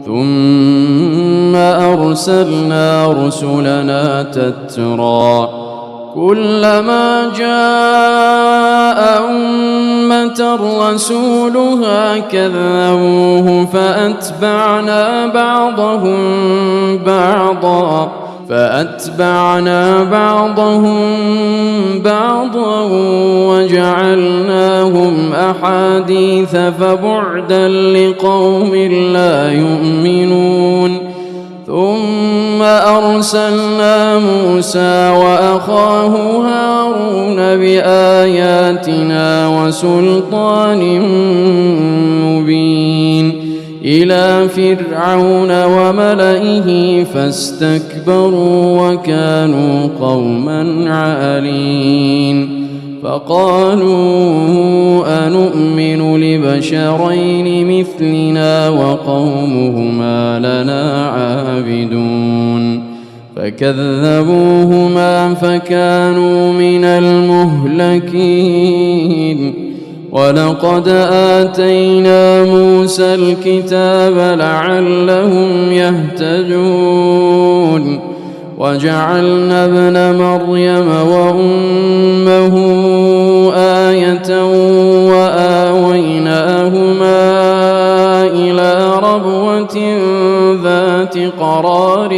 ثم أرسلنا رسلنا تترى كلما جاء أمة رسولها كذبوه فأتبعنا بعضهم بعضا وجعلناهم أحاديث فبعدا لقوم لا يؤمنون ثم أرسلنا موسى وأخاه هارون بآياتنا وسلطان مبين إلى فرعون وملئه فاستكبروا وكانوا قوما عالين فقالوا أنؤمن لبشرين مثلنا وقومهما لنا عابدون فكذبوهما فكانوا من المهلكين ولقد آتينا موسى الكتاب لعلهم يهتدون وجعلنا ابن مريم وأمه آية وآويناهما إلى ربوة ذات قرار